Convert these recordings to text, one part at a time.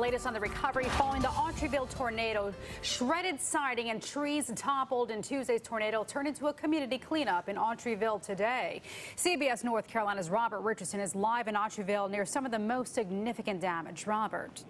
latest on the recovery following the Autryville tornado. Shredded siding and trees toppled in Tuesday's tornado turned into a community cleanup in Autryville today. CBS North Carolina's Robert Richardson is live in Autryville near some of the most significant damage. Robert.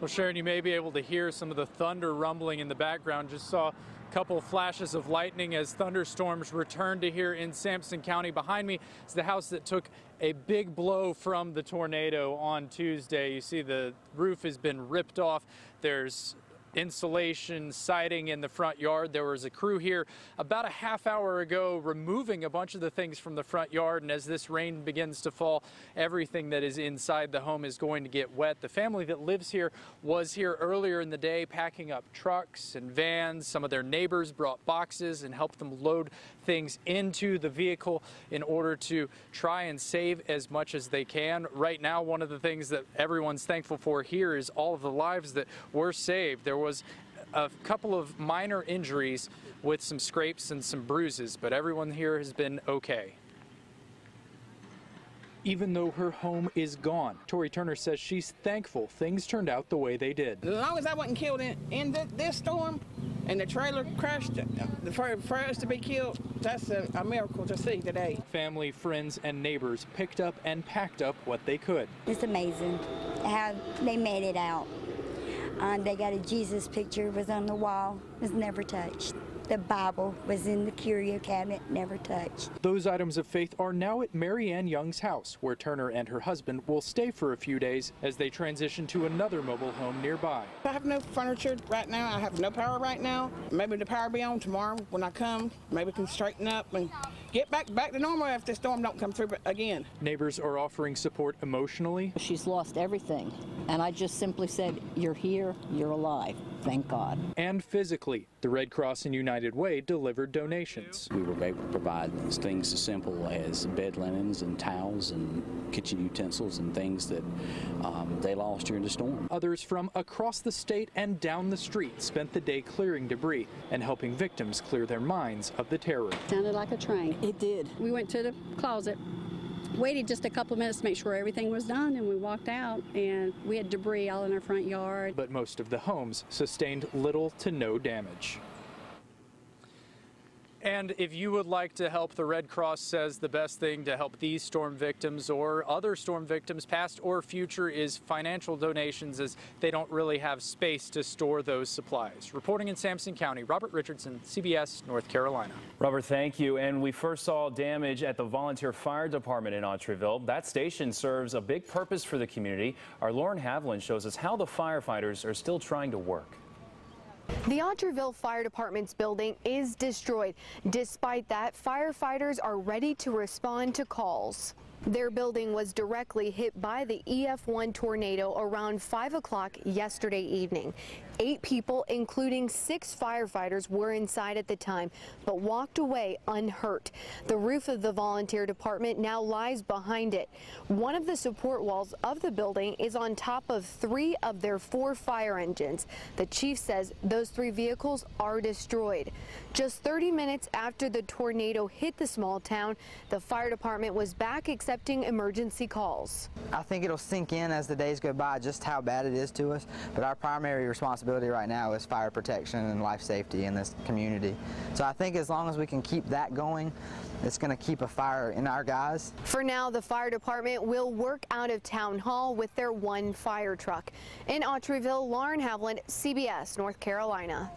Well, Sharon, you may be able to hear some of the thunder rumbling in the background. Just saw a couple of flashes of lightning as thunderstorms returned to here in Sampson County. Behind me is the house that took a big blow from the tornado on Tuesday. You see the roof has been ripped off. There's insulation siding in the front yard. There was a crew here about a half hour ago removing a bunch of the things from the front yard, and as this rain begins to fall, everything that is inside the home is going to get wet. The family that lives here was here earlier in the day packing up trucks and vans. Some of their neighbors brought boxes and helped them load things into the vehicle in order to try and save as much as they can. Right now, one of the things that everyone's thankful for here is all of the lives that were saved. There was a couple of minor injuries with some scrapes and some bruises, but everyone here has been okay. Even though her home is gone, Tori Turner says she's thankful things turned out the way they did. As long as I wasn't killed in this storm and the trailer crashed, for us to be killed, that's a miracle to see today. Family, friends, and neighbors picked up and packed up what they could. It's amazing how they made it out. They got a Jesus picture, was on the wall, was never touched. The Bible was in the curio cabinet, never touched. Those items of faith are now at Mary Ann Young's house, where Turner and her husband will stay for a few days as they transition to another mobile home nearby. I have no furniture right now. I have no power right now. Maybe the power will be on tomorrow when I come. Maybe we can straighten up and get back to normal if the storm don't come through again. Neighbors are offering support emotionally. She's lost everything, and I just simply said, you're here, you're alive. Thank God. And physically, the Red Cross and United Way delivered donations. We were able to provide things as simple as bed linens and towels and kitchen utensils and things that they lost during the storm. Others from across the state and down the street spent the day clearing debris and helping victims clear their minds of the terror. Sounded like a train. It did. We went to the closet, waited just a couple of minutes to make sure everything was done, and we walked out, and we had debris all in our front yard. But most of the homes sustained little to no damage. And if you would like to help, the Red Cross says the best thing to help these storm victims or other storm victims, past or future, is financial donations, as they don't really have space to store those supplies. Reporting in Sampson County, Robert Richardson, CBS North Carolina. Robert, thank you. And we first saw damage at the volunteer fire department in Autryville. That station serves a big purpose for the community. Our Lauren Havlin shows us how the firefighters are still trying to work. The Autryville Fire Department's building is destroyed. Despite that, firefighters are ready to respond to calls. Their building was directly hit by the EF1 tornado around 5 o'clock yesterday evening. 8 people, including 6 firefighters, were inside at the time, but walked away unhurt. The roof of the volunteer department now lies behind it. One of the support walls of the building is on top of 3 of their 4 fire engines. The chief says those 3 vehicles are destroyed. Just 30 minutes after the tornado hit the small town, the fire department was back accepting emergency calls. I think it'll sink in as the days go by just how bad it is to us, but our primary responsibility right now is fire protection and life safety in this community. So I think as long as we can keep that going, it's going to keep a fire in our guys. For now, the fire department will work out of Town Hall with their 1 fire truck. In Autryville, Lauren Havlin, CBS North Carolina.